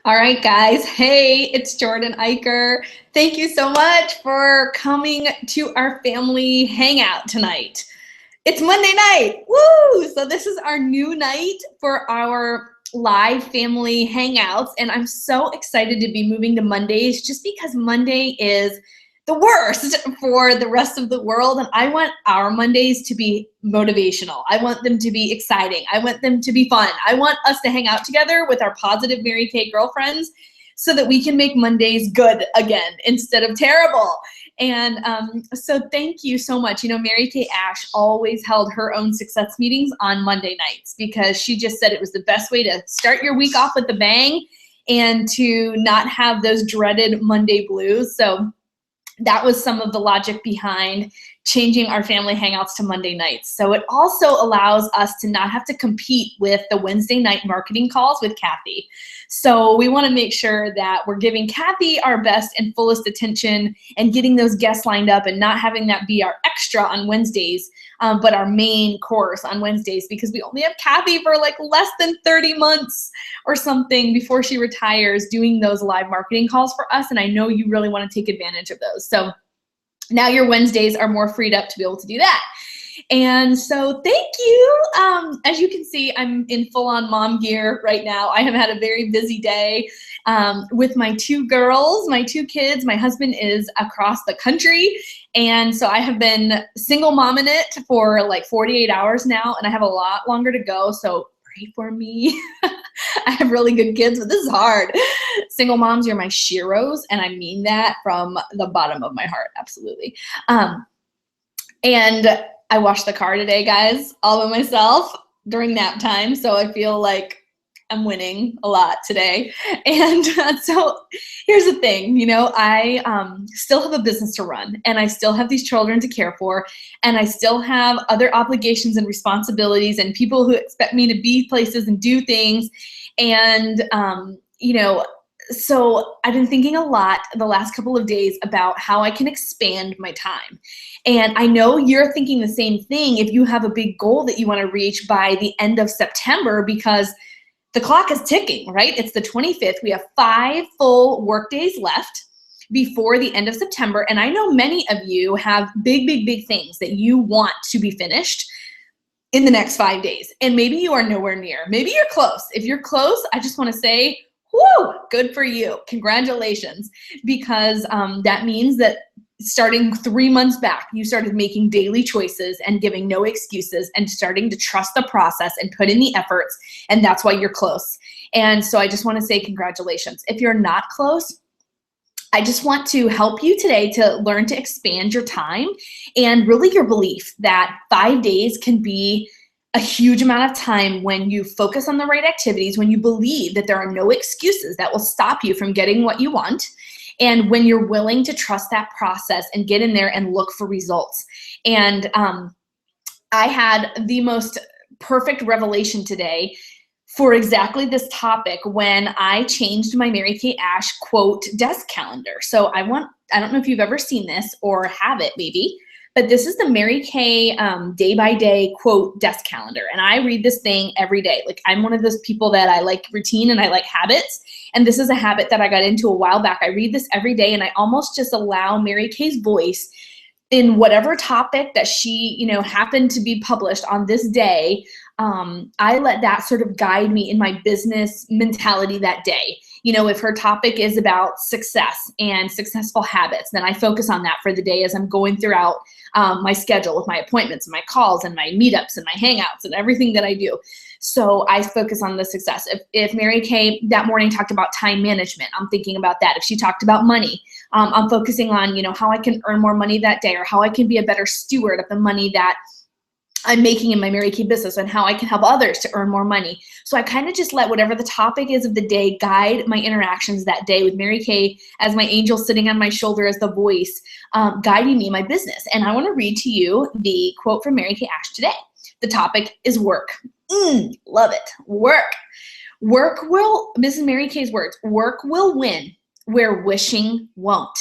All right, guys. Hey, it's Jordan Eicher. Thank you so much for coming to our family hangout tonight. It's Monday night. Woo! So this is our new night for our live family hangouts, and I'm so excited to be moving to Mondays just because Monday is the worst for the rest of the world, and I want our Mondays to be motivational. I want them to be exciting. I want them to be fun. I want us to hang out together with our positive Mary Kay girlfriends so that we can make Mondays good again instead of terrible. And so thank you so much. You know, Mary Kay Ash always held her own success meetings on Monday nights because she just said it was the best way to start your week off with a bang and to not have those dreaded Monday blues. So that was some of the logic behind changing our family hangouts to Monday nights. So it also allows us to not have to compete with the Wednesday night marketing calls with Kathy. So we want to make sure that we're giving Kathy our best and fullest attention and getting those guests lined up and not having that be our extra on Wednesdays, but our main course on Wednesdays, because we only have Kathy for like less than 30 months or something before she retires doing those live marketing calls for us. And I know you really want to take advantage of those. So now your Wednesdays are more freed up to be able to do that. And so thank you. As you can see, I'm in full-on mom gear right now. I have had a very busy day with my two girls, my two kids. My husband is across the country. And so I have been single momming it for like 48 hours now, and I have a lot longer to go. So pray for me. I have really good kids, but this is hard. Single moms, you're my sheroes, and I mean that from the bottom of my heart, absolutely. And I washed the car today, guys, all by myself during nap time, so I feel like I'm winning a lot today. And so here's the thing, you know, I still have a business to run, and I still have these children to care for, and I still have other obligations and responsibilities and people who expect me to be places and do things. And, you know, so I've been thinking a lot the last couple of days about how I can expand my time. And I know you're thinking the same thing if you have a big goal that you want to reach by the end of September, because the clock is ticking, right? It's the 25th. We have 5 full work days left before the end of September. And I know many of you have big things that you want to be finished in the next 5 days. And maybe you are nowhere near. Maybe you're close. If you're close, I just want to say, whoo, good for you. Congratulations. Because that means that starting 3 months back, you started making daily choices and giving no excuses and starting to trust the process and put in the efforts. And that's why you're close. And so I just want to say congratulations. If you're not close, I just want to help you today to learn to expand your time and really your belief that 5 days can be a huge amount of time when you focus on the right activities, when you believe that there are no excuses that will stop you from getting what you want, and when you're willing to trust that process and get in there and look for results. And I had the most perfect revelation today for exactly this topic when I changed my Mary Kay Ash quote desk calendar. So I don't know if you've ever seen this or have it maybe, but this is the Mary Kay day by day quote desk calendar. And I read this thing every day. Like, I'm one of those people that I like routine and I like habits. And this is a habit that I got into a while back. I read this every day, and I almost just allow Mary Kay's voice in whatever topic that she, you know, happened to be published on this day. I let that sort of guide me in my business mentality that day. You know, if her topic is about success and successful habits, then I focus on that for the day as I'm going throughout my schedule with my appointments and my calls and my meetups and my hangouts and everything that I do. So I focus on the success. If Mary Kay that morning talked about time management, I'm thinking about that. If she talked about money, I'm focusing on, you know, how I can earn more money that day, or how I can be a better steward of the money that I'm making in my Mary Kay business, and how I can help others to earn more money. So I kind of just let whatever the topic is of the day guide my interactions that day with Mary Kay as my angel sitting on my shoulder as the voice, guiding me in my business. And I want to read to you the quote from Mary Kay Ash today. The topic is work. Love it. Work. Work will, this is Mary Kay's words, work will win where wishing won't.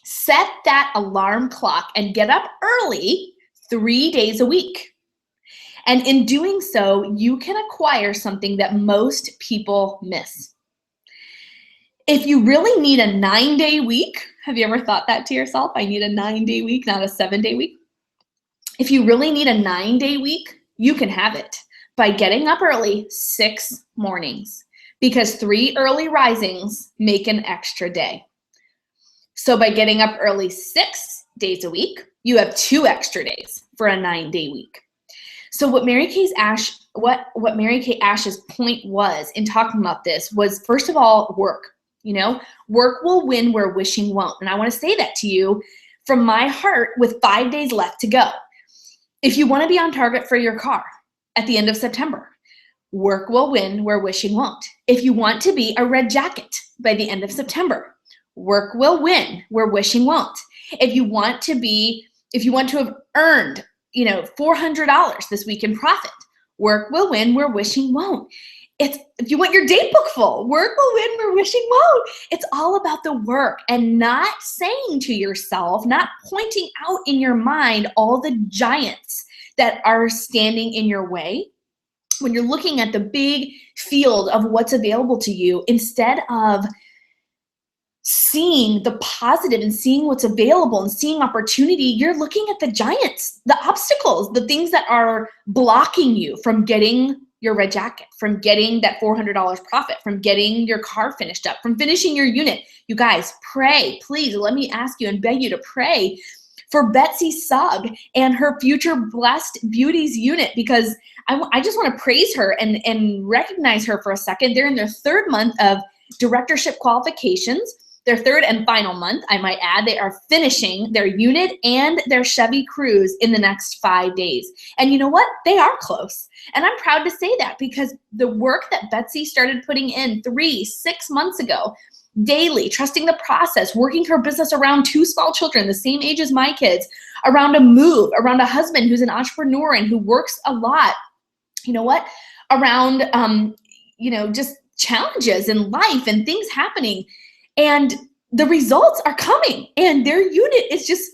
Set that alarm clock and get up early 3 days a week. And in doing so, you can acquire something that most people miss. If you really need a 9-day week, have you ever thought that to yourself? I need a 9-day week, not a 7-day week. If you really need a 9-day week, you can have it by getting up early 6 mornings, because 3 early risings make an extra day. So by getting up early 6 days a week, you have 2 extra days for a 9-day week. So what Mary Kay Ash's point was in talking about this was, first of all, work. Work will win where wishing won't. And I want to say that to you from my heart with 5 days left to go. If you want to be on target for your car at the end of September, work will win where wishing won't. If you want to be a red jacket by the end of September, work will win where wishing won't. If you want to have earned, $400 this week in profit, work will win where wishing won't. If you want your date book full, work will win where wishing won't. It's all about the work, and not saying to yourself, not pointing out in your mind all the giants that are standing in your way. When you're looking at the big field of what's available to you, instead of seeing the positive and seeing what's available and seeing opportunity, you're looking at the giants, the obstacles, the things that are blocking you from getting your red jacket, from getting that $400 profit, from getting your car finished up, from finishing your unit. You guys, pray, please. Let me ask you and beg you to pray for Betsy Sugg and her Future Blessed Beauties unit, because I just want to praise her and recognize her for a second. They're in their 3rd month of directorship qualifications. Their 3rd and final month, I might add. They are finishing their unit and their Chevy Cruze in the next 5 days. And you know what? They are close. And I'm proud to say that, because the work that Betsy started putting in 6 months ago, daily, trusting the process, working her business around 2 small children, the same age as my kids, around a move, around a husband who's an entrepreneur and who works a lot, around, just challenges in life and things happening. And the results are coming, and their unit is just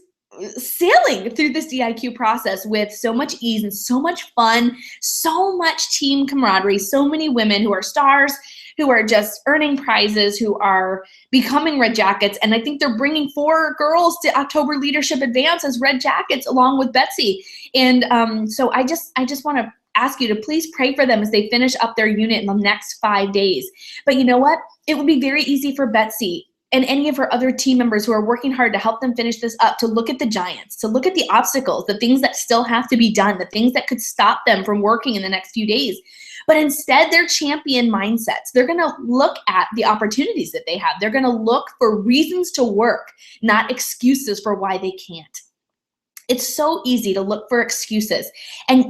sailing through this DIQ process with so much ease and so much fun, so much team camaraderie, so many women who are stars, who are just earning prizes, who are becoming red jackets. And I think they're bringing 4 girls to October Leadership Advance as red jackets along with Betsy. And so I just want to ask you to please pray for them as they finish up their unit in the next 5 days. But you know what? It would be very easy for Betsy and any of her other team members who are working hard to help them finish this up to look at the giants, to look at the obstacles, the things that still have to be done, the things that could stop them from working in the next few days. But instead, they're champion mindsets. They're going to look at the opportunities that they have. They're going to look for reasons to work, not excuses for why they can't. It's so easy to look for excuses. And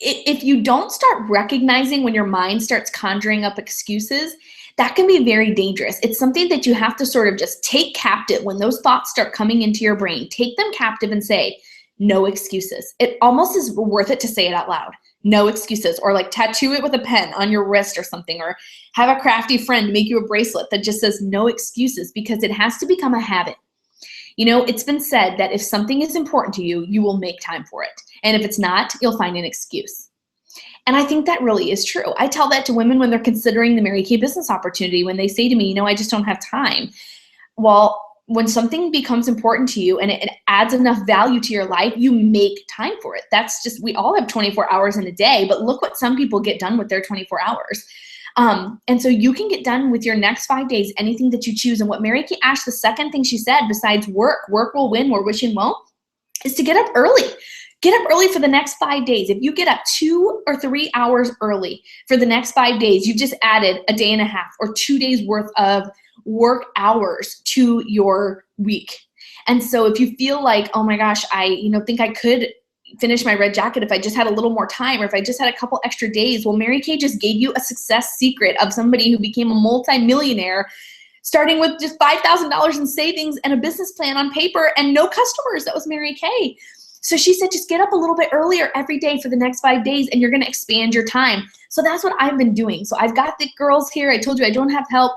if you don't start recognizing when your mind starts conjuring up excuses, that can be very dangerous. It's something that you have to sort of just take captive when those thoughts start coming into your brain. Take them captive and say, no excuses. It almost is worth it to say it out loud. No excuses. Or like tattoo it with a pen on your wrist or something, or have a crafty friend make you a bracelet that just says no excuses, because it has to become a habit. It's been said that if something is important to you, you will make time for it. And if it's not, you'll find an excuse. And I think that really is true. I tell that to women when they're considering the Mary Kay business opportunity, when they say to me, I just don't have time. Well, when something becomes important to you and it adds enough value to your life, you make time for it. That's just, we all have 24 hours in a day, but look what some people get done with their 24 hours. And so you can get done with your next 5 days, anything that you choose. And what Mary Kay Ash, the second thing she said, besides work will win where wishing won't, is to get up early. Get up early for the next 5 days. If you get up 2 or 3 hours early for the next 5 days, you've just added a day and a half or 2 days worth of work hours to your week. And so if you feel like, oh my gosh, I think I could finish my red jacket if I just had a little more time, or if I just had a couple extra days, well, Mary Kay just gave you a success secret of somebody who became a multi-millionaire starting with just $5,000 in savings and a business plan on paper and no customers. That was Mary Kay. So she said, just get up a little bit earlier every day for the next 5 days and you're going to expand your time. So that's what I've been doing. So I've got the girls here. I told you I don't have help.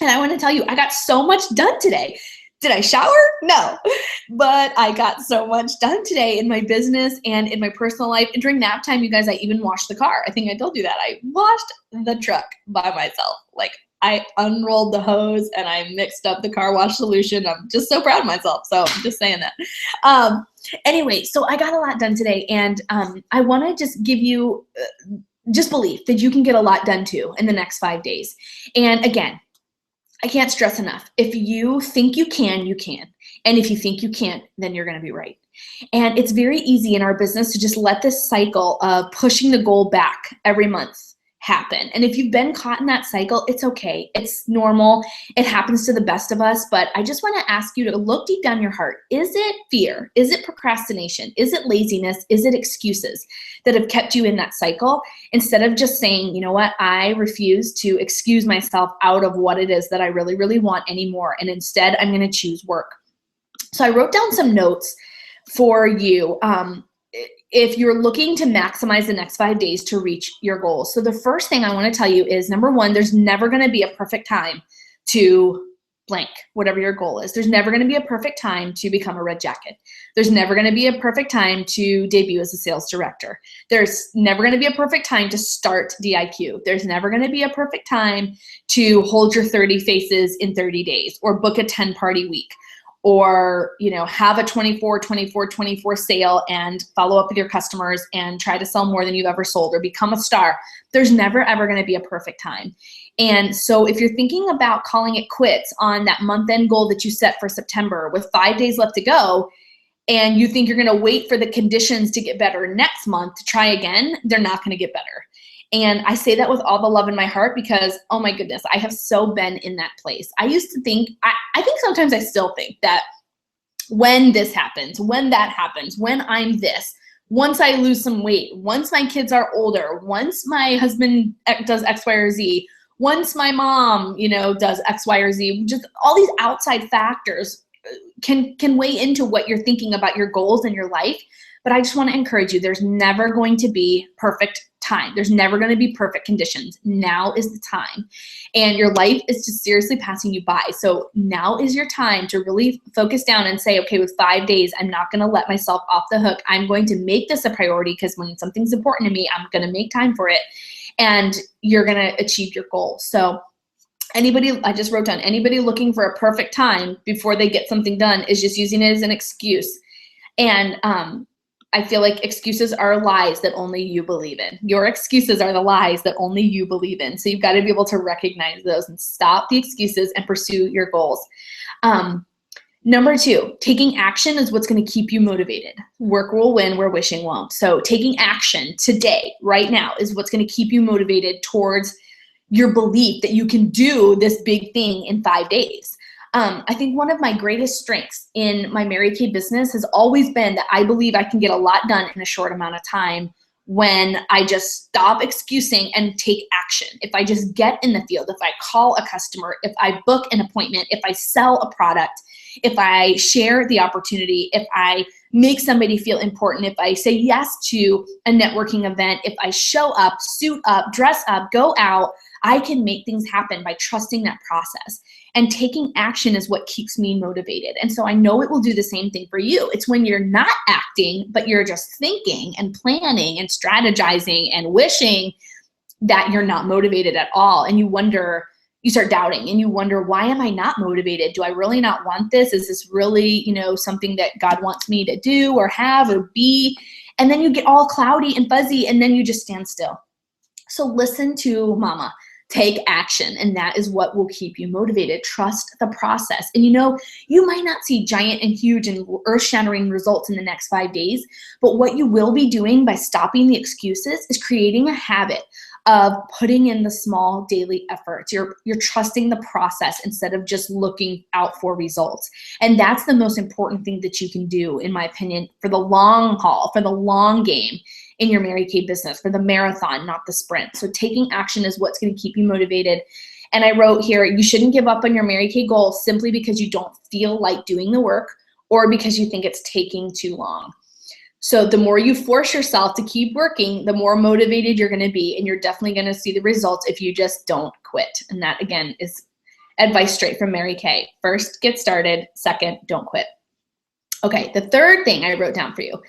And I want to tell you, I got so much done today. Did I shower? No. But I got so much done today in my business and in my personal life. And during nap time, you guys, I even washed the car. I think I told you that. I washed the truck by myself. Like, I unrolled the hose and I mixed up the car wash solution. I'm just so proud of myself. So I'm just saying that. Anyway, so I got a lot done today, and I want to just give you just belief that you can get a lot done too in the next 5 days. And again, I can't stress enough. If you think you can, you can. And if you think you can't, then you're going to be right. And it's very easy in our business to just let this cycle of pushing the goal back every month happen. And if you've been caught in that cycle, it's okay. It's normal. It happens to the best of us. But I just want to ask you to look deep down your heart. Is it fear? Is it procrastination? Is it laziness? Is it excuses that have kept you in that cycle? Instead of just saying, you know what, I refuse to excuse myself out of what it is that I really, really want anymore. And instead, I'm going to choose work. So I wrote down some notes for you if you're looking to maximize the next 5 days to reach your goals. So the first thing I want to tell you is, number one, there's never going to be a perfect time to blank, whatever your goal is. There's never going to be a perfect time to become a red jacket. There's never going to be a perfect time to debut as a sales director. There's never going to be a perfect time to start DIQ. There's never going to be a perfect time to hold your 30 faces in 30 days or book a 10-party week, or, you know, have a 24 sale and follow up with your customers and try to sell more than you've ever sold or become a star. There's never, ever going to be a perfect time. And so if you're thinking about calling it quits on that month-end goal that you set for September with 5 days left to go, and you think you're going to wait for the conditions to get better next month to try again, they're not going to get better. And I say that with all the love in my heart because, oh my goodness, I have so been in that place. I used to think, I think sometimes I still think that when this happens, when that happens, when I'm this, once I lose some weight, once my kids are older, once my husband does X, Y, or Z, once my mom, you know, does X, Y, or Z, just all these outside factors can weigh into what you're thinking about your goals in your life. But I just want to encourage you, there's never going to be perfect time. There's never going to be perfect conditions. Now is the time. And your life is just seriously passing you by. So now is your time to really focus down and say, okay, with 5 days, I'm not going to let myself off the hook. I'm going to make this a priority because when something's important to me, I'm going to make time for it. And you're going to achieve your goal. So anybody, I just wrote down, anybody looking for a perfect time before they get something done is just using it as an excuse. And I feel like excuses are lies that only you believe in. Your excuses are the lies that only you believe in. So you've got to be able to recognize those and stop the excuses and pursue your goals. Number two, taking action is what's going to keep you motivated. Work will win where wishing won't. So taking action today, right now, is what's going to keep you motivated towards your belief that you can do this big thing in 5 days. I think one of my greatest strengths in my Mary Kay business has always been that I believe I can get a lot done in a short amount of time when I just stop excusing and take action. If I just get in the field, if I call a customer, if I book an appointment, if I sell a product, if I share the opportunity, if I make somebody feel important, if I say yes to a networking event, if I show up, suit up, dress up, go out, I can make things happen by trusting that process. And taking action is what keeps me motivated. And so I know it will do the same thing for you. It's when you're not acting, but you're just thinking and planning and strategizing and wishing that you're not motivated at all. And you wonder, you start doubting and you wonder, why am I not motivated? Do I really not want this? Is this really, you know, something that God wants me to do or have or be? And then you get all cloudy and fuzzy and then you just stand still. So listen to mama. Take action, and that is what will keep you motivated. Trust the process. And you know, you might not see giant and huge and earth-shattering results in the next 5 days, but what you will be doing by stopping the excuses is creating a habit of putting in the small daily efforts. You're trusting the process instead of just looking out for results. And that's the most important thing that you can do, in my opinion, for the long haul, for the long game in your Mary Kay business, for the marathon, not the sprint. So taking action is what's going to keep you motivated. And I wrote here, you shouldn't give up on your Mary Kay goal simply because you don't feel like doing the work or because you think it's taking too long. So the more you force yourself to keep working, the more motivated you're going to be, and you're definitely going to see the results if you just don't quit. And that, again, is advice straight from Mary Kay. First, get started. Second, don't quit. Okay, the third thing I wrote down for you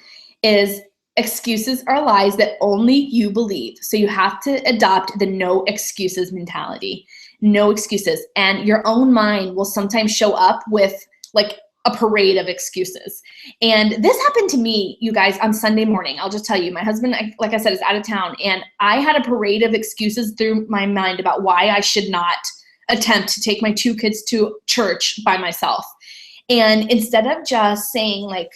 is Excuses are lies that only you believe. So you have to adopt the no excuses mentality. No excuses. And your own mind will sometimes show up with like a parade of excuses. And this happened to me, you guys, on Sunday morning. I'll just tell you, my husband, like I said, is out of town, and I had a parade of excuses through my mind about why I should not attempt to take my 2 kids to church by myself. And instead of just saying like,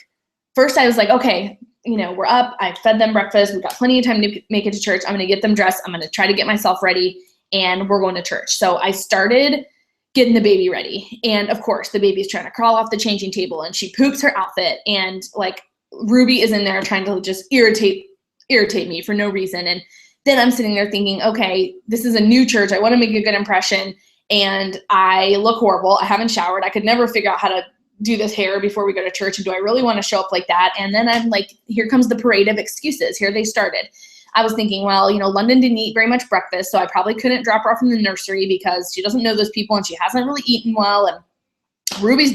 first I was like, okay, we're up, I fed them breakfast, we've got plenty of time to make it to church, I'm gonna get them dressed, I'm gonna try to get myself ready, and we're going to church. So I started getting the baby ready. And of course, the baby's trying to crawl off the changing table, and she poops her outfit, and like Ruby is in there trying to just irritate me for no reason. And then I'm sitting there thinking, okay, this is a new church, I wanna make a good impression, and I look horrible, I haven't showered, I could never figure out how to do this hair before we go to church, and do I really want to show up like that? And then I'm like, here comes the parade of excuses. Here they started. I was thinking, well, London didn't eat very much breakfast, so I probably couldn't drop her off in the nursery because she doesn't know those people and she hasn't really eaten well. And Ruby's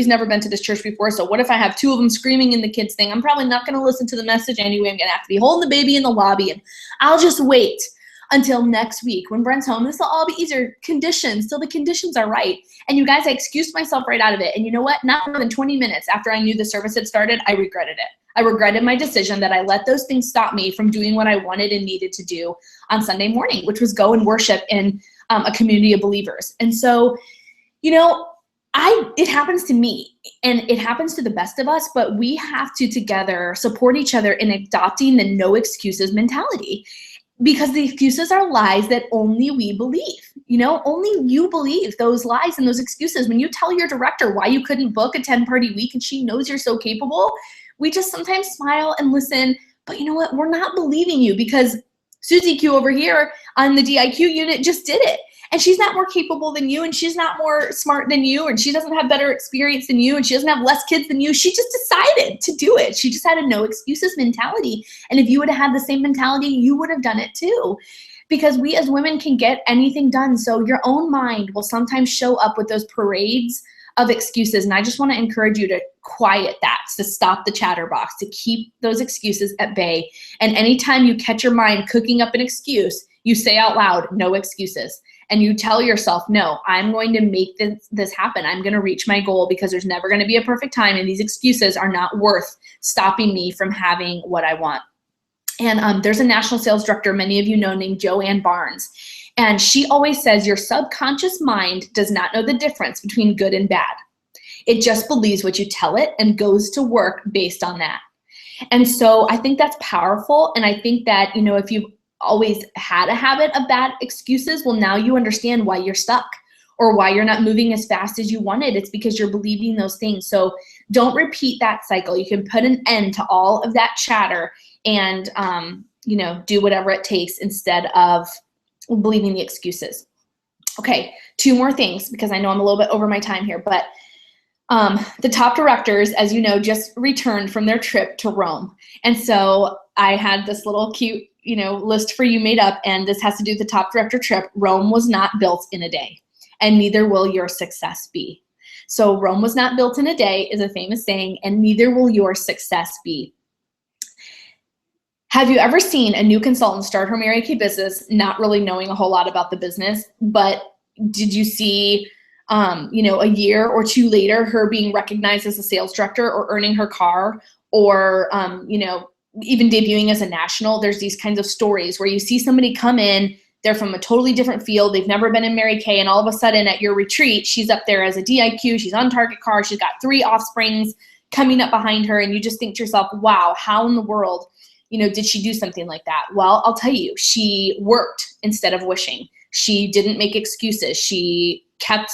never been to this church before, so what if I have 2 of them screaming in the kids thing? I'm probably not going to listen to the message anyway. I'm going to have to be holding the baby in the lobby, and I'll just wait until next week when Brent's home. This will all be easier conditions till the conditions are right. And you guys, I excused myself right out of it. And you know what? Not more than 20 minutes after I knew the service had started, I regretted it. I regretted my decision that I let those things stop me from doing what I wanted and needed to do on Sunday morning, which was go and worship in a community of believers. And so, it happens to me, and it happens to the best of us, but we have to together support each other in adopting the no excuses mentality. Because the excuses are lies that only we believe. Only you believe those lies and those excuses. When you tell your director why you couldn't book a 10-party week and she knows you're so capable, we just sometimes smile and listen. But you know what? We're not believing you because Susie Q over here on the DIQ unit just did it. And she's not more capable than you, and she's not more smart than you, and she doesn't have better experience than you, and she doesn't have less kids than you. She just decided to do it. She just had a no excuses mentality. And if you would have had the same mentality, you would have done it too. Because we as women can get anything done. So your own mind will sometimes show up with those parades of excuses. And I just want to encourage you to quiet that, to stop the chatterbox, to keep those excuses at bay. And anytime you catch your mind cooking up an excuse, you say out loud, no excuses. And you tell yourself, no, I'm going to make this happen. I'm going to reach my goal because there's never going to be a perfect time. And these excuses are not worth stopping me from having what I want. And there's a national sales director, many of you know, named Joanne Barnes. And she always says your subconscious mind does not know the difference between good and bad. It just believes what you tell it and goes to work based on that. And so I think that's powerful. And I think that, if you've always had a habit of bad excuses, well, now you understand why you're stuck or why you're not moving as fast as you wanted. It's because you're believing those things. So don't repeat that cycle. You can put an end to all of that chatter and, do whatever it takes instead of believing the excuses. Okay, 2 more things because I know I'm a little bit over my time here, but the top directors, as you know, just returned from their trip to Rome. And so I had this little cute, list for you made up, and this has to do with the top director trip. Rome was not built in a day, and neither will your success be. So Rome was not built in a day is a famous saying, and neither will your success be. Have you ever seen a new consultant start her Mary Kay business not really knowing a whole lot about the business, but did you see a year or 2 later, her being recognized as a sales director or earning her car or, even debuting as a national? There's these kinds of stories where you see somebody come in, they're from a totally different field, they've never been in Mary Kay, and all of a sudden at your retreat, she's up there as a DIQ, she's on target car, she's got 3 offsprings coming up behind her, and you just think to yourself, wow, how in the world, did she do something like that? Well, I'll tell you, she worked instead of wishing. She didn't make excuses. She kept,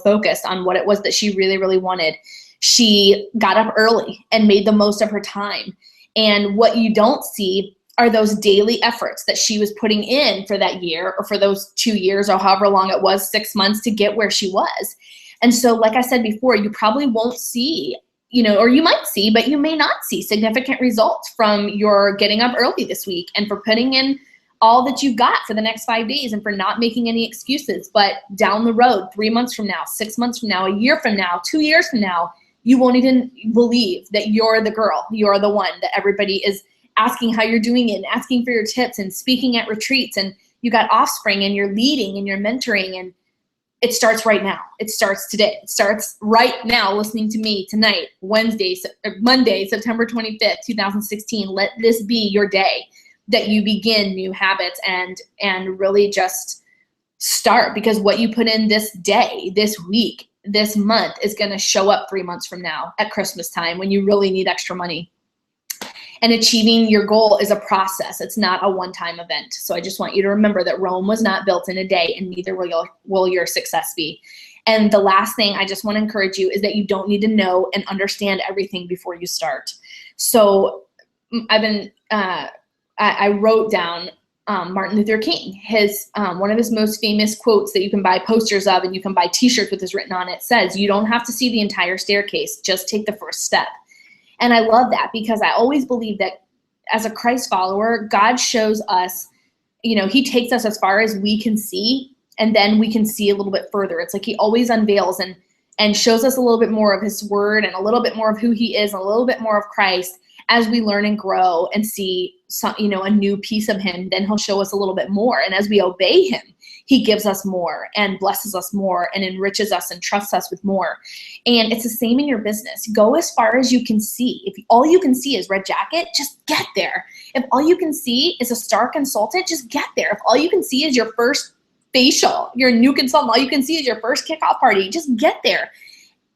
focused on what it was that she really, really wanted. She got up early and made the most of her time. And what you don't see are those daily efforts that she was putting in for that year or for those 2 years or however long it was, 6 months to get where she was. And so, like I said before, you probably won't see, or you might see, but you may not see significant results from your getting up early this week and for putting in all that you've got for the next 5 days and for not making any excuses. But down the road, 3 months from now, 6 months from now, a year from now, 2 years from now, you won't even believe that you're the girl, you're the one that everybody is asking how you're doing it and asking for your tips and speaking at retreats, and you got offspring and you're leading and you're mentoring, and it starts right now. It starts today. It starts right now listening to me tonight, Monday, September 25th, 2016. Let this be your day that you begin new habits and really just start, because what you put in this day, this week, this month is going to show up 3 months from now at Christmas time when you really need extra money. And achieving your goal is a process. It's not a one-time event. So I just want you to remember that Rome was not built in a day, and neither will your success be. And the last thing I just want to encourage you is that you don't need to know and understand everything before you start. So I wrote down Martin Luther King. His one of his most famous quotes that you can buy posters of and you can buy t-shirts with this written on it says, "You don't have to see the entire staircase, just take the first step." And I love that, because I always believe that as a Christ follower, God shows us, he takes us as far as we can see, and then we can see a little bit further. It's like he always unveils and shows us a little bit more of his word and a little bit more of who he is and a little bit more of Christ as we learn and grow and see a new piece of him. Then he'll show us a little bit more. And as we obey him, he gives us more and blesses us more and enriches us and trusts us with more. And it's the same in your business. Go as far as you can see. If all you can see is Red Jacket, just get there. If all you can see is a star consultant, just get there. If all you can see is your first facial, you're a new consultant, all you can see is your first kickoff party, just get there.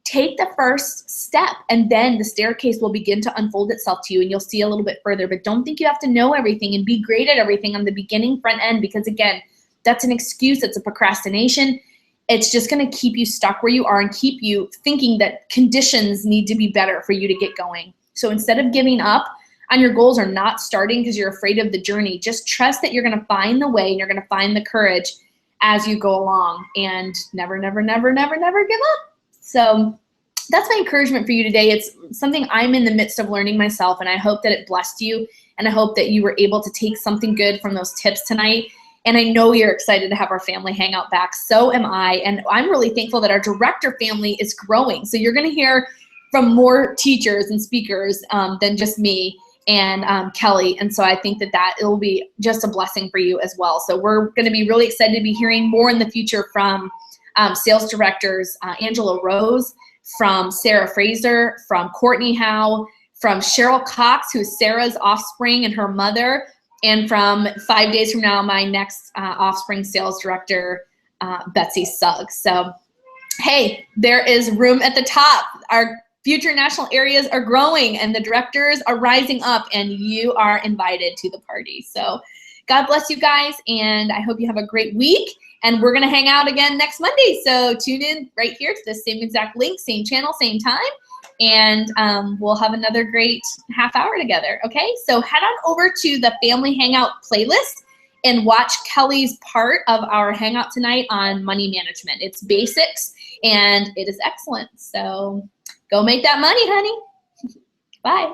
Take the first step, and then the staircase will begin to unfold itself to you, and you'll see a little bit further. But don't think you have to know everything and be great at everything on the beginning front end, because again, that's an excuse. It's a procrastination. It's just going to keep you stuck where you are and keep you thinking that conditions need to be better for you to get going. So instead of giving up on your goals or not starting because you're afraid of the journey, just trust that you're going to find the way and you're going to find the courage as you go along, and never, never, never, never, never give up. So that's my encouragement for you today. It's something I'm in the midst of learning myself, and I hope that it blessed you, and I hope that you were able to take something good from those tips tonight. And I know you're excited to have our family hangout back. So am I. And I'm really thankful that our director family is growing. So you're going to hear from more teachers and speakers than just me and Kelly. And so I think that it will be just a blessing for you as well. So we're going to be really excited to be hearing more in the future from sales directors, Angela Rose, from Sarah Fraser, from Courtney Howe, from Cheryl Cox, who's Sarah's offspring and her mother, and from 5 days from now, my next offspring sales director, Betsy Suggs. So, hey, there is room at the top. Our future national areas are growing, and the directors are rising up, and you are invited to the party. So God bless you guys, and I hope you have a great week. And we're going to hang out again next Monday. So tune in right here to the same exact link, same channel, same time. And we'll have another great half hour together, okay? So head on over to the Family Hangout playlist and watch Kelly's part of our hangout tonight on money management. It's basics, and it is excellent. So go make that money, honey. Bye.